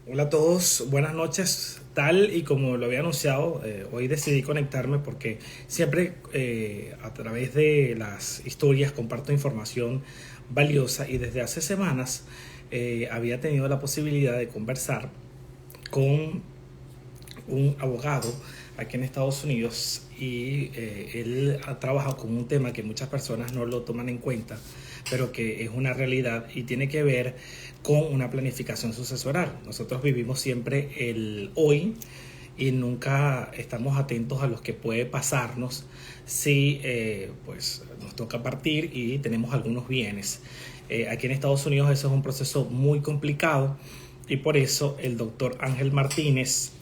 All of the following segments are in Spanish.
Hola a todos, buenas noches. Tal y como lo había anunciado, hoy decidí conectarme porque siempre a través de las historias comparto información valiosa y desde hace semanas había tenido la posibilidad de conversar con un abogado aquí en Estados Unidos y él ha trabajado con un tema que muchas personas no lo toman en cuenta, pero que es una realidad y tiene que ver con una planificación sucesoral. Nosotros vivimos siempre el hoy y nunca estamos atentos a lo que puede pasarnos si pues nos toca partir y tenemos algunos bienes. Aquí en Estados Unidos eso es un proceso muy complicado y por eso el doctor Ángel Martínez,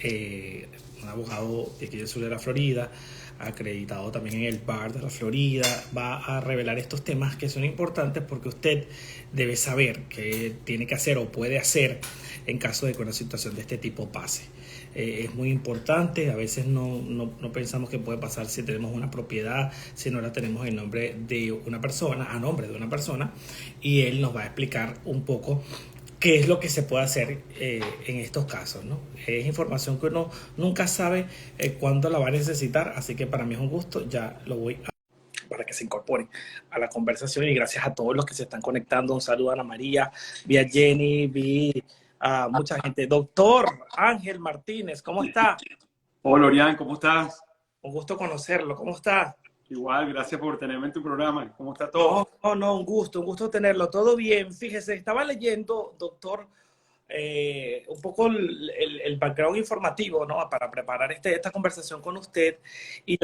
un abogado de aquí del sur de la Florida, acreditado también en el Bar de la Florida, va a revelar estos temas que son importantes porque usted debe saber qué tiene que hacer o puede hacer en caso de que una situación de este tipo pase. Es muy importante, a veces no pensamos que puede pasar si tenemos una propiedad, si no la tenemos en nombre de una persona, a nombre de una persona, y él nos va a explicar un poco qué es lo que se puede hacer en estos casos, ¿no? Es información que uno nunca sabe cuándo la va a necesitar, así que para mí es un gusto, ya lo voy a para que se incorporen a la conversación y gracias a todos los que se están conectando. Un saludo a Ana María, vi a Jenny, vi a mucha gente. Doctor Ángel Martínez, ¿cómo está? Hola, Orián, ¿cómo estás? Un gusto conocerlo, ¿cómo está? Igual, gracias por tenerme en tu programa. ¿Cómo está No, todo? no, no, un gusto tenerlo. Todo bien. Fíjese, estaba leyendo, doctor, un poco el background informativo, ¿no? Para preparar esta conversación con usted. Y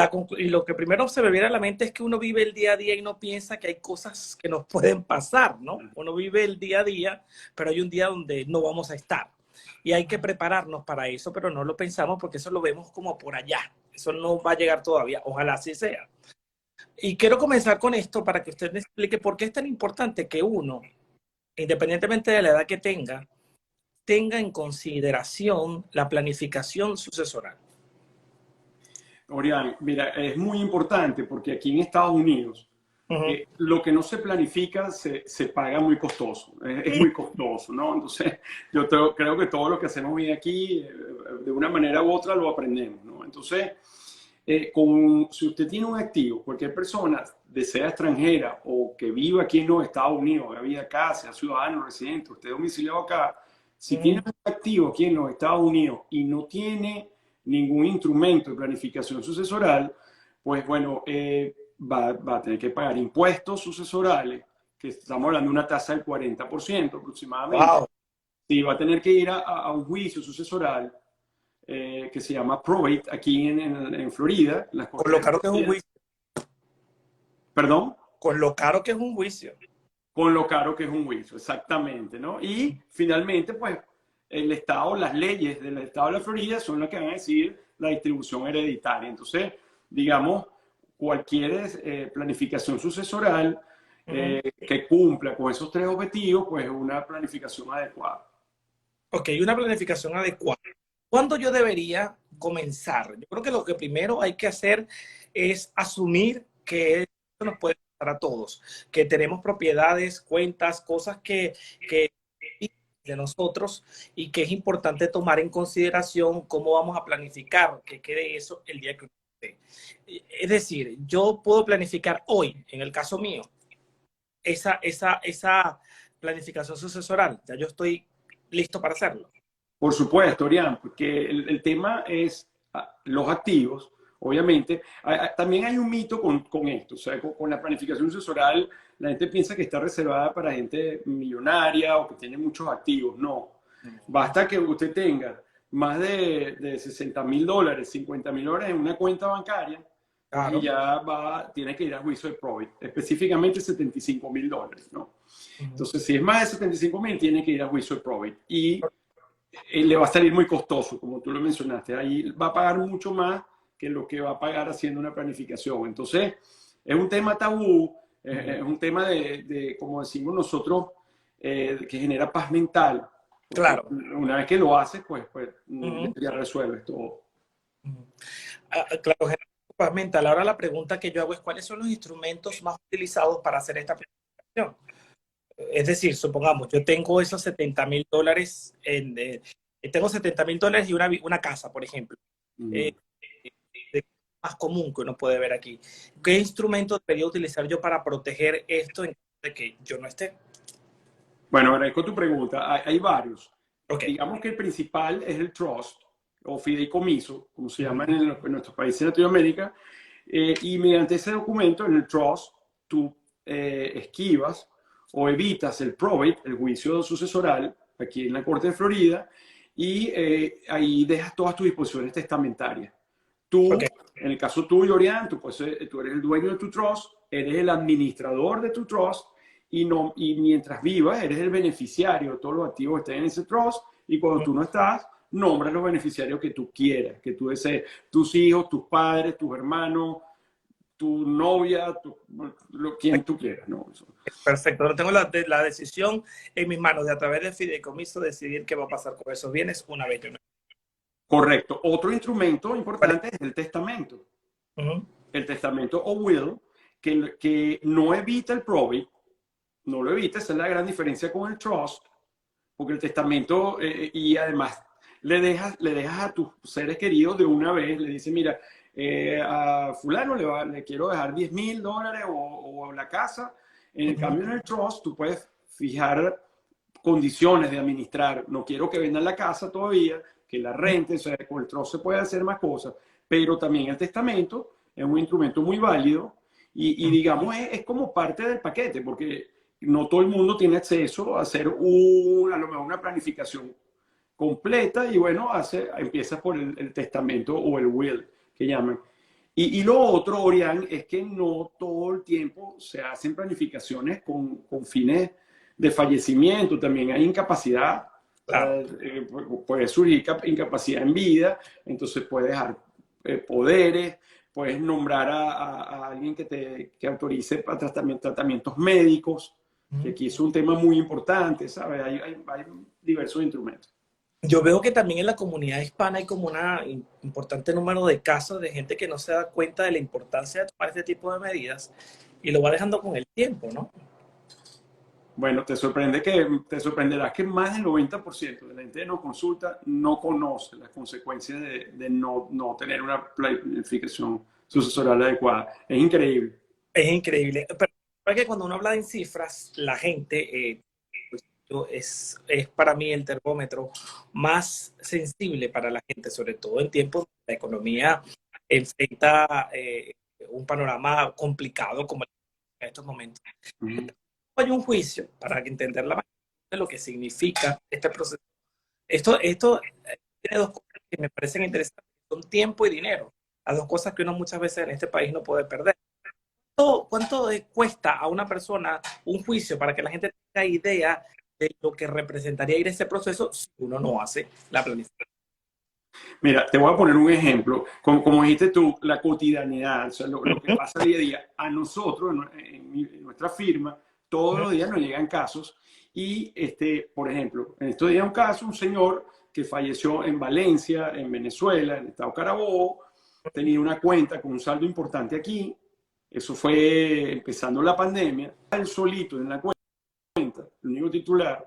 lo que primero se me viene a la mente es que uno vive el día a día y no piensa que hay cosas que nos pueden pasar, ¿no? Uno vive el día a día, pero hay un día donde no vamos a estar. Y hay que prepararnos para eso, pero no lo pensamos porque eso lo vemos como por allá. Eso no va a llegar todavía. Ojalá así sea. Y quiero comenzar con esto para que usted me explique por qué es tan importante que uno, independientemente de la edad que tenga en consideración la planificación sucesoral. Orián, mira, es muy importante porque aquí en Estados Unidos Ujú. lo que no se planifica se paga muy costoso, es muy costoso, ¿no? Entonces, creo que todo lo que hacemos bien aquí, de una manera u otra, lo aprendemos, ¿no? Entonces, si usted tiene un activo, cualquier persona, de sea extranjera o que viva aquí en los Estados Unidos, que vive acá, sea ciudadano, residente, usted domiciliado acá, si tiene Ujú. un activo aquí en los Estados Unidos y no tiene ningún instrumento de planificación sucesoral, pues bueno, va a tener que pagar impuestos sucesorales, que estamos hablando de una tasa del 40% aproximadamente. Wow. Sí, va a tener que ir a un juicio sucesoral que se llama probate aquí en Florida, en las Con Cortes lo de caro que es un Florida. juicio. Perdón, Con lo caro que es un juicio. con lo caro que es un juicio, exactamente, ¿no? Y finalmente, pues, el Estado, las leyes del Estado de la Florida son las que van a decidir la distribución hereditaria. Entonces, digamos, cualquier planificación sucesoral Ujú. que cumpla con esos tres objetivos, pues es una planificación adecuada. Ok, una planificación adecuada. ¿Cuándo yo debería comenzar? Yo creo que lo que primero hay que hacer es asumir que esto nos puede pasar a todos, que tenemos propiedades, cuentas, cosas que de nosotros y que es importante tomar en consideración cómo vamos a planificar que quede eso el día que uno esté. Es decir, yo puedo planificar hoy, en el caso mío, esa planificación sucesoral. Ya yo estoy listo para hacerlo. Por supuesto, Orián, porque el tema es los activos, obviamente. También hay un mito con esto, o sea, con la planificación sucesoral, la gente piensa que está reservada para gente millonaria o que tiene muchos activos. No, basta que usted tenga más de $60,000, $50,000 en una cuenta bancaria, pues y Claro. ya tiene que ir a juicio de probate, específicamente $75,000, ¿no? Ujú. Entonces, si es más de 75,000, tiene que ir a juicio de probate. Y le va a salir muy costoso, como tú lo mencionaste. Ahí va a pagar mucho más que lo que va a pagar haciendo una planificación. Entonces, es un tema tabú, Ujú. es un tema como decimos nosotros, que genera paz mental, porque Claro. una vez que lo haces, pues Ujú. ya resuelves todo. Ujú. Claro, generar paz mental. Ahora la pregunta que yo hago es cuáles son los instrumentos más utilizados para hacer esta planificación. Es decir, supongamos, yo tengo esos $70,000 en, tengo $70,000 y una casa, por ejemplo. Ujú. Eh, Más común que uno puede ver aquí. ¿Qué instrumento debería utilizar yo para proteger esto en caso de que yo no esté? Bueno, agradezco tu pregunta. Hay varios. Ok. Digamos que el principal es el trust o fideicomiso, como se Ujú. llama en nuestros países de Latinoamérica. Y mediante ese documento, en el trust, tú esquivas o evitas el probate, el juicio sucesoral, aquí en la Corte de Florida, y ahí dejas todas tus disposiciones testamentarias. Ok. Tú, en el caso tuyo, Orián, tú eres el dueño de tu trust, eres el administrador de tu trust y, no, y mientras vivas eres el beneficiario de todos los activos que estén en ese trust y cuando tú no estás, nombras los beneficiarios que tú quieras, que tú desees, tus hijos, tus padres, tus hermanos, tu novia, quien tú quieras, ¿no? Perfecto. Ahora tengo la decisión en mis manos de a través del fideicomiso decidir qué va a pasar con esos bienes una vez yo no. Correcto. Otro instrumento Vale. importante es el testamento. Ujú. El testamento o will, que no evita el probate, no lo evita, esa es la gran diferencia con el trust, porque el testamento, y además le dejas a tus seres queridos de una vez, le dices, mira, a fulano le quiero dejar $10,000 o la casa. En el Ujú. cambio, en el trust, tú puedes fijar condiciones de administrar. No quiero que vendan la casa todavía, que la renten, o sea, con el trust se puede hacer más cosas, pero también el testamento es un instrumento muy válido y Ujú. digamos, es como parte del paquete, porque no todo el mundo tiene acceso a hacer a lo mejor una planificación completa y bueno, empieza por el testamento o el will que llaman. Y lo otro, Orián, es que no todo el tiempo se hacen planificaciones con fines de fallecimiento, también hay incapacidad, Claro. puede surgir incapacidad en vida, entonces puedes dejar poderes, puedes nombrar a alguien que autorice para tratamientos médicos, que Ujú. aquí es un tema muy importante, ¿sabes? Hay diversos instrumentos. Yo veo que también en la comunidad hispana hay como un importante número de casos de gente que no se da cuenta de la importancia de tomar este tipo de medidas y lo va dejando con el tiempo, ¿no? Bueno, te sorprenderás que más del 90% de la gente que nos consulta no conoce las consecuencias de no tener una planificación sucesoral adecuada. Es increíble. Es increíble. Pero es que cuando uno habla en cifras, la gente, pues, es para mí el termómetro más sensible para la gente, sobre todo en tiempos donde la economía enfrenta un panorama complicado como en estos momentos. Ujú. Hay un juicio para entender la magnitud de lo que significa este proceso. Esto tiene dos cosas que me parecen interesantes, son tiempo y dinero. Las dos cosas que uno muchas veces en este país no puede perder. ¿Cuánto cuesta a una persona un juicio para que la gente tenga idea de lo que representaría ir a ese proceso si uno no hace la planificación? Mira, te voy a poner un ejemplo. Como dijiste tú, la cotidianidad, o sea, lo que pasa día a día. A nosotros, en nuestra firma, todos los días nos llegan casos y, por ejemplo, en estos días un caso, un señor que falleció en Valencia, en Venezuela, en el estado Carabobo, tenía una cuenta con un saldo importante aquí. Eso fue empezando la pandemia. Él solito en la cuenta, el único titular,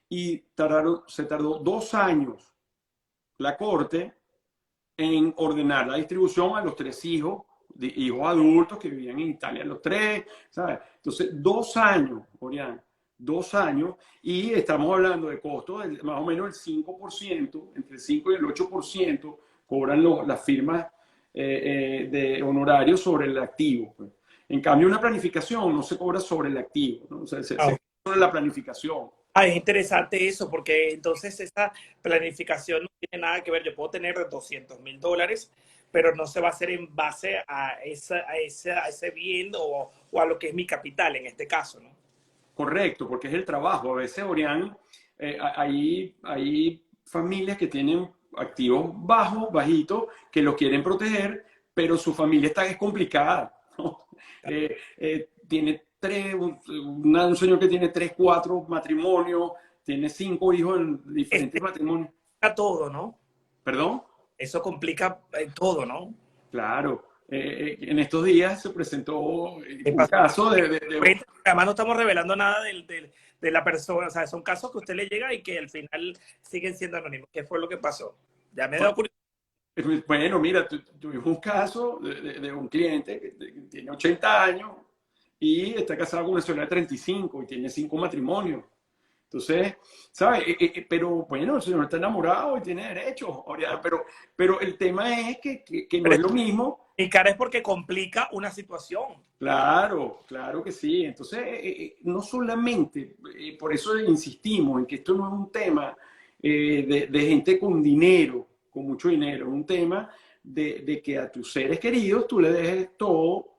y se tardó 2 años la corte en ordenar la distribución a los 3 hijos, hijos adultos que vivían en Italia, los tres, ¿sabes? Entonces, 2 años, Orián, 2 años, y estamos hablando de costos de más o menos el 5%, entre el 5 y el 8% cobran las firmas de honorarios sobre el activo. Pues. En cambio, una planificación no se cobra sobre el activo, ¿no? O sea, se Ah, cobra sobre la planificación. es interesante eso, porque entonces esa planificación no tiene nada que ver. Yo puedo tener $200,000, pero no se va a hacer en base a ese bien o a lo que es mi capital en este caso, ¿no? Correcto, porque es el trabajo. A veces, Orián, hay familias que tienen activos bajos, bajitos, que los quieren proteger, pero su familia está es complicada, ¿no? Tiene un señor que tiene 3, 4 matrimonios, tiene 5 hijos en diferentes matrimonios. Complica todo, ¿no? ¿Perdón? Eso complica todo, ¿no? Claro. En estos días se presentó ¿Qué un pasa? caso Además no estamos revelando nada de la persona. O sea, son casos que usted le llega y que al final siguen siendo anónimos. ¿Qué fue lo que pasó? Ya me he dado curiosidad. Bueno, mira, tuvimos un caso de un cliente que tiene 80 años y está casado con una señora de 35 y tiene 5 matrimonios. Entonces, ¿sabes? Pero bueno, el señor está enamorado y tiene derechos, Oriana, pero el tema es que no es lo mismo. Y cara es porque complica una situación. Claro, claro que sí. Entonces, no solamente, por eso insistimos en que esto no es un tema de gente con dinero, con mucho dinero, es un tema de que a tus seres queridos tú le dejes todo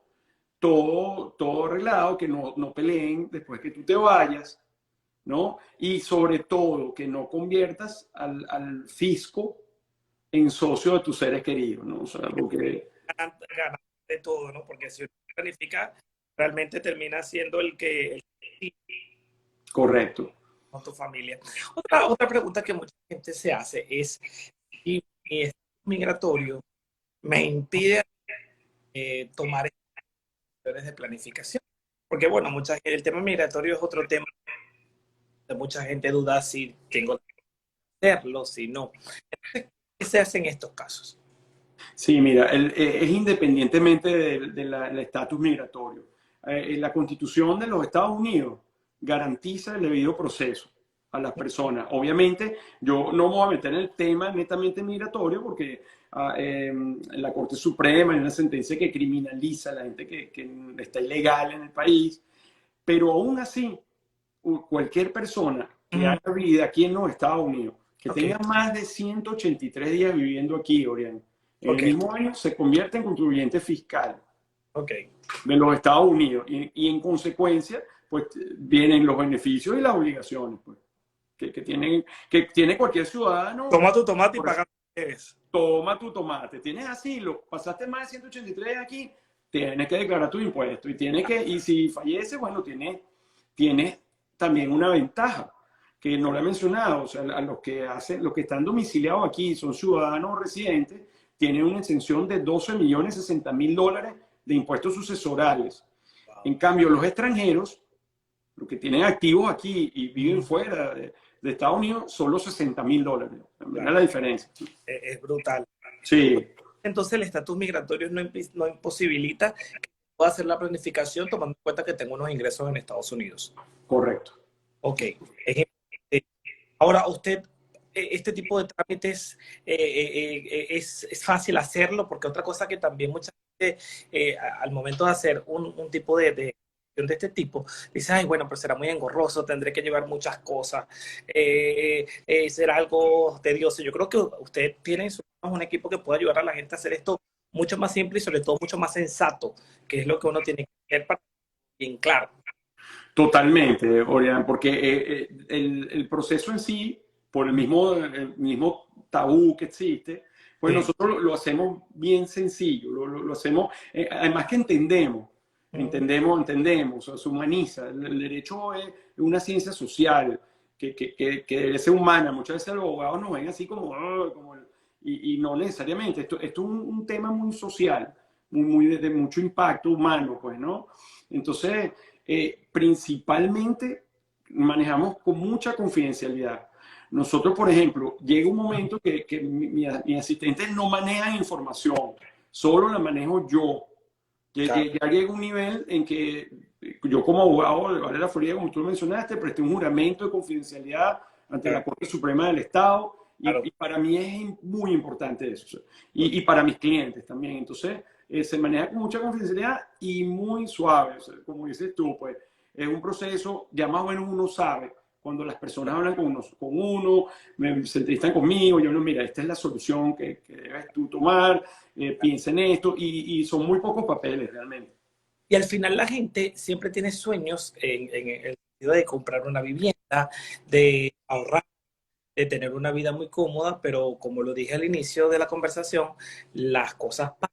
arreglado, que no peleen después que tú te vayas, ¿no? Y sobre todo, que no conviertas al fisco en socio de tus seres queridos, ¿no? O sea, porque... Ganar de todo, ¿no? Porque si uno planifica, realmente termina siendo el Correcto. con tu familia. Otra pregunta que mucha gente se hace es si mi estatus migratorio me impide tomar decisiones de planificación. Porque, bueno, el tema migratorio es otro tema de mucha gente duda si tengo que hacerlo, si no. ¿Qué se hace en estos casos? Sí, mira, es independientemente del estatus migratorio. La Constitución de los Estados Unidos garantiza el debido proceso a las personas. Obviamente, yo no me voy a meter en el tema netamente migratorio porque en la Corte Suprema hay una sentencia que criminaliza a la gente que está ilegal en el país, pero aún así, cualquier persona que haya vivido aquí en los Estados Unidos, que Okay. tenga más de 183 días viviendo aquí, Orián, en el Okay. mismo año se convierte en contribuyente fiscal Okay. de los Estados Unidos y en consecuencia, pues vienen los beneficios y las obligaciones pues, que tiene cualquier ciudadano. Toma tu tomate y paga lo que debes. Toma tu tomate. Tienes asilo, pasaste más de 183 aquí, tienes que declarar tu impuesto y si fallece, bueno, tienes también una ventaja que no la he mencionado, o sea, a los que están domiciliados aquí, son ciudadanos residentes, tienen una exención de 12.060.000 dólares de impuestos sucesorales. Wow. En cambio, los extranjeros, los que tienen activos aquí y viven fuera de Estados Unidos, son los 60.000 dólares. Mira la diferencia. Es brutal. Sí. Entonces el estatus migratorio no imposibilita que pueda hacer la planificación tomando en cuenta que tengo unos ingresos en Estados Unidos. Correcto. Ok. Ahora, usted, este tipo de trámites es fácil hacerlo, porque otra cosa que también mucha gente, al momento de hacer un tipo de este tipo, dice, ay, bueno, pero será muy engorroso, tendré que llevar muchas cosas, será algo tedioso. Yo creo que usted tiene en sus manos un equipo que puede ayudar a la gente a hacer esto mucho más simple y sobre todo mucho más sensato, que es lo que uno tiene que hacer para bien claro. Totalmente, Orián, porque el proceso en sí, por el mismo tabú que existe, pues Sí. nosotros lo hacemos bien sencillo, lo hacemos, además que entendemos, o sea, se humaniza. El derecho es una ciencia social que debe ser humana. Muchas veces los abogados nos ven así como, y no necesariamente. Esto es un tema muy social, muy de mucho impacto humano, pues, ¿no? Entonces, principalmente manejamos con mucha confidencialidad. Nosotros, por ejemplo, llega un momento que mi asistente no maneja información, solo la manejo yo. Claro. Ya llega un nivel en que yo como abogado de Vale la Florida, como tú mencionaste, presté un juramento de confidencialidad ante la Corte Suprema del Estado Claro. y para mí es muy importante eso. Y para mis clientes también. Entonces, se maneja con mucha confidencialidad y muy suave. O sea, como dices tú, pues es un proceso, ya más o menos uno sabe cuando las personas hablan con uno, se entrevistan conmigo, yo no, mira, esta es la solución que debes tú tomar, piensa en esto, y son muy pocos papeles realmente. Y al final la gente siempre tiene sueños en el sentido de comprar una vivienda, de ahorrar, de tener una vida muy cómoda, pero como lo dije al inicio de la conversación, las cosas pasan.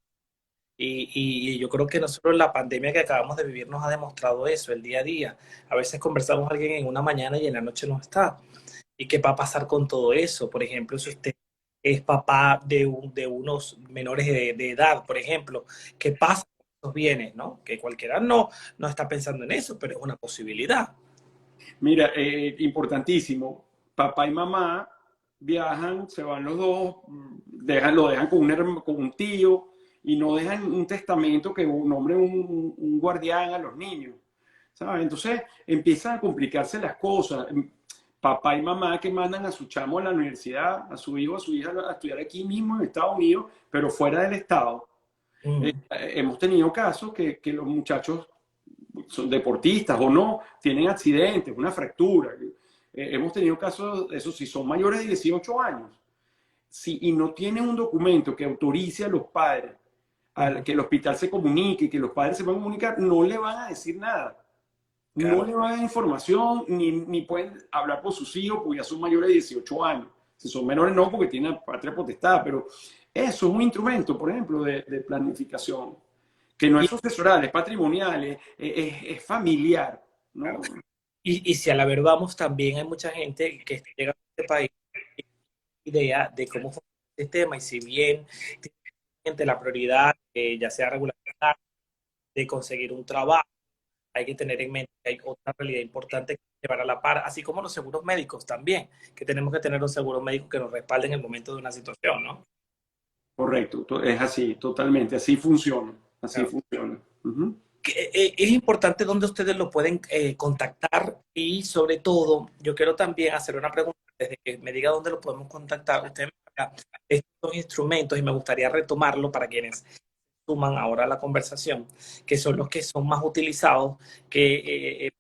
Y yo creo que nosotros la pandemia que acabamos de vivir nos ha demostrado eso, el día a día. A veces conversamos a alguien en una mañana y en la noche no está. ¿Y qué va a pasar con todo eso? Por ejemplo, si usted es papá de unos menores de edad, por ejemplo, ¿qué pasa con esos bienes, no? Que cualquiera no está pensando en eso, pero es una posibilidad. Mira, importantísimo. Papá y mamá viajan, se van los dos, lo dejan con con un tío y no dejan un testamento que nombre un guardián a los niños. ¿Sabes? Entonces empiezan a complicarse las cosas. Papá y mamá que mandan a su chamo a la universidad, a su hijo, a su hija a estudiar aquí mismo en Estados Unidos, pero fuera del estado. Mm, Hemos tenido casos que los muchachos son deportistas o no, tienen accidentes, una fractura. Hemos tenido casos, eso si son mayores de 18 años, y no tienen un documento que autorice a los padres a ujú, que el hospital se comunique, que los padres se puedan comunicar, no le van a decir nada. No claro. le van a dar información, ni pueden hablar por sus hijos porque ya son mayores de 18 años. Si son menores no, porque tienen patria potestad, pero eso es un instrumento, por ejemplo, de planificación, que no Y, es sucesoral, es patrimonial, es familiar, claro. ¿no? Y si a la verdad vamos, también hay mucha gente que está llegando a este país idea de cómo funciona el sistema y si bien tiene la prioridad, ya sea regularizar, de conseguir un trabajo, hay que tener en mente que hay otra realidad importante que llevar a la par, así como los seguros médicos también, que tenemos que tener un seguro médico que nos respalde en el momento de una situación, ¿no? Correcto, es así, totalmente, así funciona, así Claro. funciona. Ujú. Es importante dónde ustedes lo pueden contactar y sobre todo, yo quiero también hacer una pregunta, desde que me diga dónde lo podemos contactar, usted me habla de estos instrumentos y me gustaría retomarlo para quienes suman ahora a la conversación, que son los que son más utilizados, que,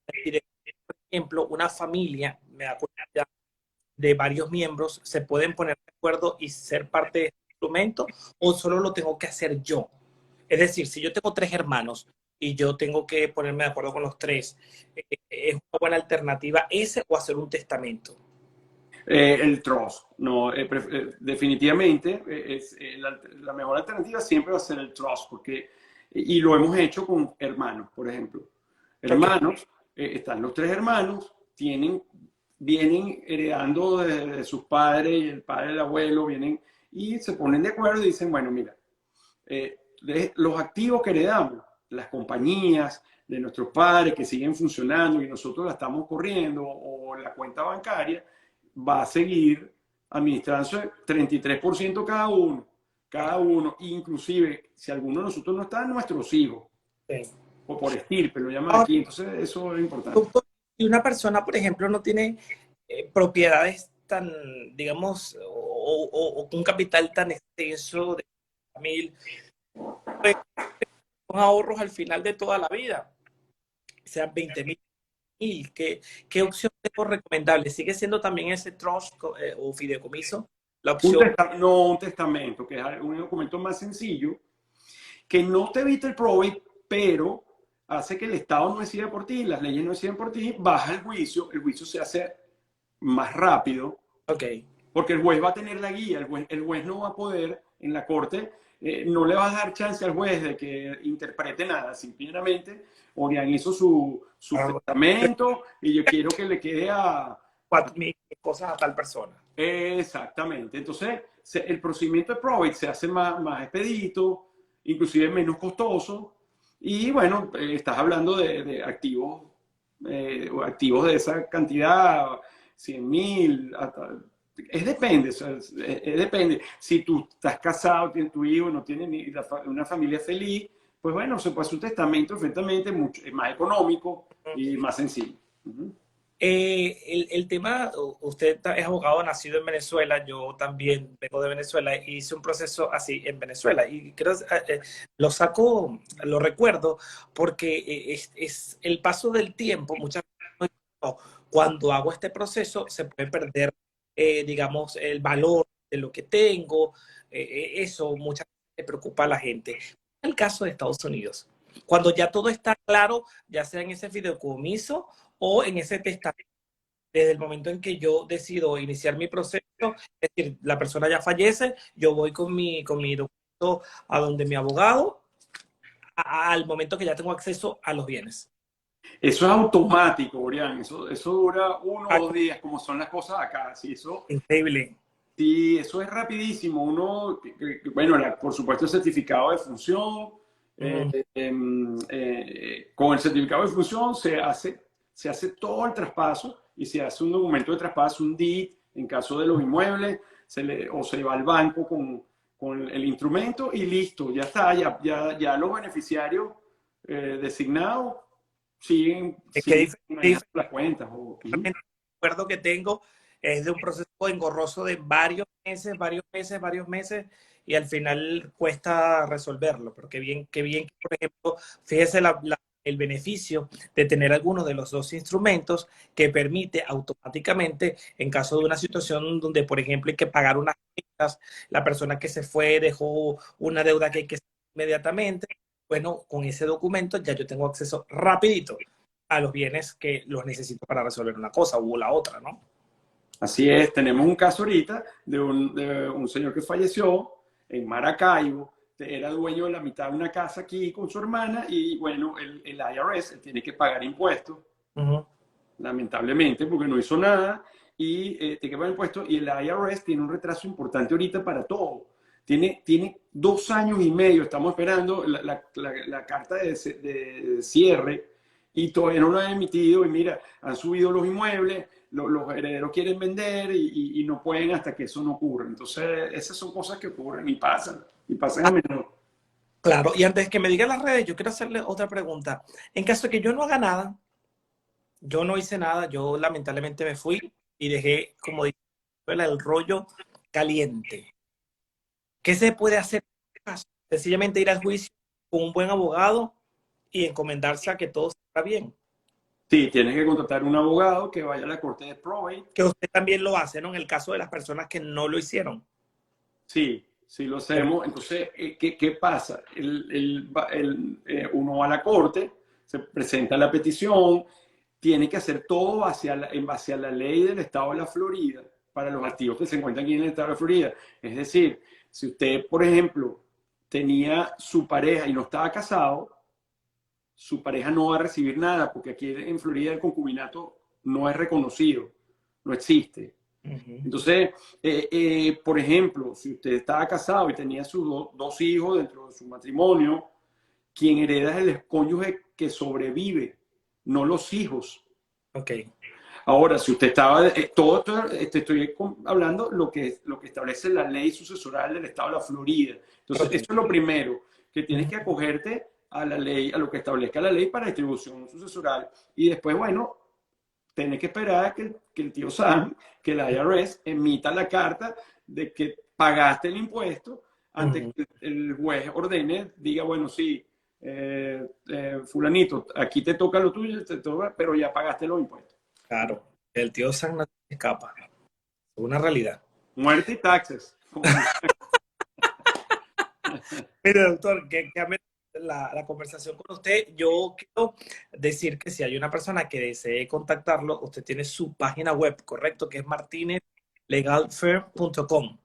por ejemplo, una familia, me da curiosidad, de varios miembros, se pueden poner de acuerdo y ser parte de este instrumento o solo lo tengo que hacer yo. Es decir, si yo tengo tres hermanos y yo tengo que ponerme de acuerdo con los tres, ¿es una buena alternativa ese o hacer un testamento? El trust, no, definitivamente la mejor alternativa siempre va a ser el trust, porque, y lo hemos hecho con hermanos, por ejemplo. Ok, Hermanos, están los tres hermanos, vienen heredando de sus padres y el padre del abuelo, vienen y se ponen de acuerdo y dicen, bueno, mira, los activos que heredamos, las compañías de nuestros padres que siguen funcionando y nosotros la estamos corriendo, o la cuenta bancaria, va a seguir administrándose 33% cada uno, inclusive si alguno de nosotros no está, nuestros hijos, ok. o por estirpe, lo llaman Ahora, aquí, entonces eso es importante. doctor, si una persona, por ejemplo, no tiene propiedades tan, digamos, o un capital tan extenso de mil, pues, son ahorros al final de toda la vida, sean 20.000. ¿Qué opción tengo recomendable? ¿Sigue siendo también ese trust o fideicomiso la opción? No un testamento, que es un documento más sencillo, que no te evita el probate, pero hace que el Estado no decida por ti, las leyes no deciden por ti, baja el juicio se hace más rápido, Ok. porque el juez va a tener la guía, el juez no va a poder en la corte, no le va a dar chance al juez de que interprete nada, simplemente Orián hizo su Ah, testamento y yo quiero que le quede mis cosas a tal persona. Exactamente. Entonces, el procedimiento de probate se hace más expedito, inclusive menos costoso. Y bueno, estás hablando de activos, activos de esa cantidad, 100.000, depende, o sea, depende. Si tú estás casado, tienes tu hijo, no tienes una familia feliz, pues bueno, se puede hacer un testamento perfectamente mucho, más económico y más sencillo. Ujú. El tema, usted es abogado nacido en Venezuela, yo también vengo de Venezuela, hice un proceso así en Venezuela y creo lo saco, lo recuerdo porque es el paso del tiempo, muchas veces cuando hago este proceso se puede perder, digamos, el valor de lo que tengo, eso muchas veces le preocupa a la gente. En el caso de Estados Unidos, cuando ya todo está claro, ya sea en ese fideicomiso, o en ese testamento, desde el momento en que yo decido iniciar mi proceso, es decir, la persona ya fallece, yo voy con mi documento a donde mi abogado, al momento que ya tengo acceso a los bienes. Eso es automático, Orián. Eso dura uno o Ah, dos días, como son las cosas acá. increíble. Sí, eso es rapidísimo. Uno, bueno, por supuesto, el certificado de función. Mm, Con el certificado de función se hace. se hace todo el traspaso y se hace un documento de traspaso, un deed, en caso de los inmuebles, o se le va al banco con el instrumento y listo, ya está, ya los beneficiarios designados Es que siguen manejando las cuentas. el acuerdo que tengo es de un proceso engorroso de varios meses, y al final cuesta resolverlo. Pero qué bien, por ejemplo, fíjese el beneficio de tener alguno de los dos instrumentos que permite automáticamente, en caso de una situación donde, por ejemplo, hay que pagar unas cuentas, la persona que se fue dejó una deuda que hay que hacer inmediatamente. Bueno, con ese documento ya yo tengo acceso rapidito a los bienes que los necesito para resolver una cosa u la otra, ¿no? Así es, tenemos un caso ahorita de un señor que falleció en Maracaibo, era dueño de la mitad de una casa aquí con su hermana y bueno, el IRS tiene que pagar impuestos, lamentablemente, porque no hizo nada y tiene que pagar impuestos y el IRS tiene un retraso importante ahorita para todo. Tiene 2 años y medio, estamos esperando la carta de cierre y todavía no lo han emitido y mira, han subido los inmuebles, los herederos quieren vender y no pueden hasta que eso no ocurra. Entonces, esas son cosas que ocurren y pasan a menudo. Claro, y antes que me diga las redes, yo quiero hacerle otra pregunta. En caso de que yo no haga nada, yo no hice nada, yo lamentablemente me fui y dejé, como dice, el rollo caliente. ¿Qué se puede hacer en este caso? Sencillamente ir al juicio con un buen abogado y encomendarse a que todo salga bien. Sí, tienes que contratar un abogado que vaya a la corte de probate. Que usted también lo hace, ¿no? En el caso de las personas que no lo hicieron. Sí, sí lo hacemos. Entonces, ¿qué pasa? Uno va a la corte, se presenta la petición, tiene que hacer todo en base a la ley del estado de la Florida para los activos que se encuentran aquí en el estado de la Florida. Es decir, si usted, por ejemplo, tenía su pareja y no estaba casado, su pareja no va a recibir nada, porque aquí en Florida el concubinato no es reconocido, no existe. Entonces, por ejemplo, si usted estaba casado y tenía sus dos hijos dentro de su matrimonio, quien hereda es el cónyuge que sobrevive, no los hijos. Ok. Ahora, si usted estaba, todo esto, te estoy hablando lo que establece la ley sucesoral del estado de la Florida. Entonces, eso es lo primero, que tienes que acogerte a la ley, a lo que establezca la ley para distribución sucesoral. Y después, bueno, tenés que esperar que el tío Sam, que la IRS emita la carta de que pagaste el impuesto antes que el juez ordene, diga, bueno, sí, fulanito, aquí te toca lo tuyo, pero ya pagaste los impuestos. Claro, el tío Sam no escapa. Es una realidad. Muerte y taxes. Mire, doctor, que la conversación con usted, yo quiero decir que si hay una persona que desee contactarlo, usted tiene su página web, ¿correcto? Que es martinezlegalfirm.com.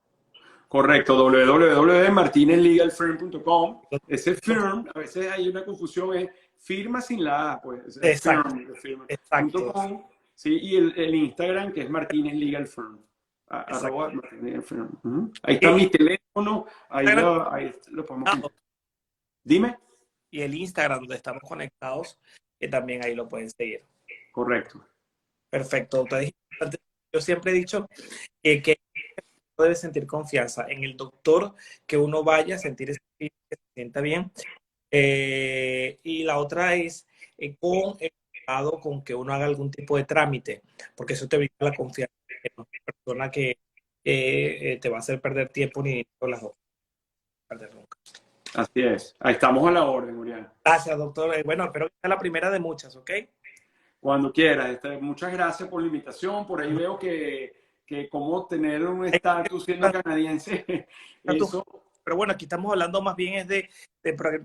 Correcto, www.martinezlegalfirm.com. Ese firm, a veces hay una confusión, es firma sin la A, pues. Exacto. Firm, Exacto. .com, sí, y el Instagram que es Martínez Legal Firm. Ahí está mi teléfono, ahí lo podemos contar. Dime. Y el Instagram donde estamos conectados, que también ahí lo pueden seguir. Correcto. Perfecto, doctor. Yo siempre he dicho que debe sentir confianza en el doctor, que uno vaya a sentir que se sienta bien. Y la otra es con el cuidado con que uno haga algún tipo de trámite, porque eso te brinda la confianza en una persona que te va a hacer perder tiempo ni con las dos. Perder nunca. Así es. Ahí estamos a la orden, Urián. Gracias, doctor. Bueno, espero que sea la primera de muchas, ¿ok? Cuando quieras. Muchas gracias por la invitación. Por ahí veo que cómo tener un estatus siendo canadiense. Eso. Pero bueno, aquí estamos hablando más bien es de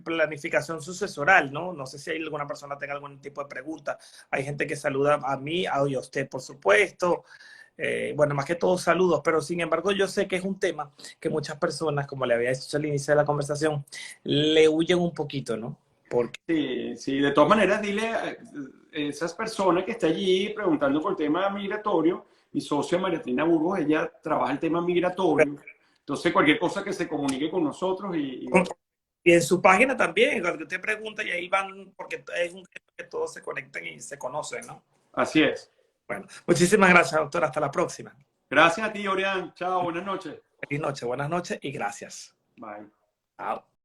planificación sucesoral, ¿no? No sé si hay alguna persona tenga algún tipo de pregunta. Hay gente que saluda a mí, a usted, por supuesto. Bueno, más que todo saludos, pero sin embargo yo sé que es un tema que muchas personas, como le había dicho al inicio de la conversación, le huyen un poquito, ¿no? Sí, sí, de todas maneras, dile a esas personas que está allí preguntando por el tema migratorio, mi socia Mariatina Burgos, ella trabaja el tema migratorio, entonces cualquier cosa que se comunique con nosotros y en su página también, cuando usted pregunta y ahí van, porque es un tema que todos se conectan y se conocen, ¿no? Así es. Bueno, muchísimas gracias, doctor. Hasta la próxima. Gracias a ti, Orián. Chao, buenas noches. Feliz noche, buenas noches y gracias. Bye. Chao.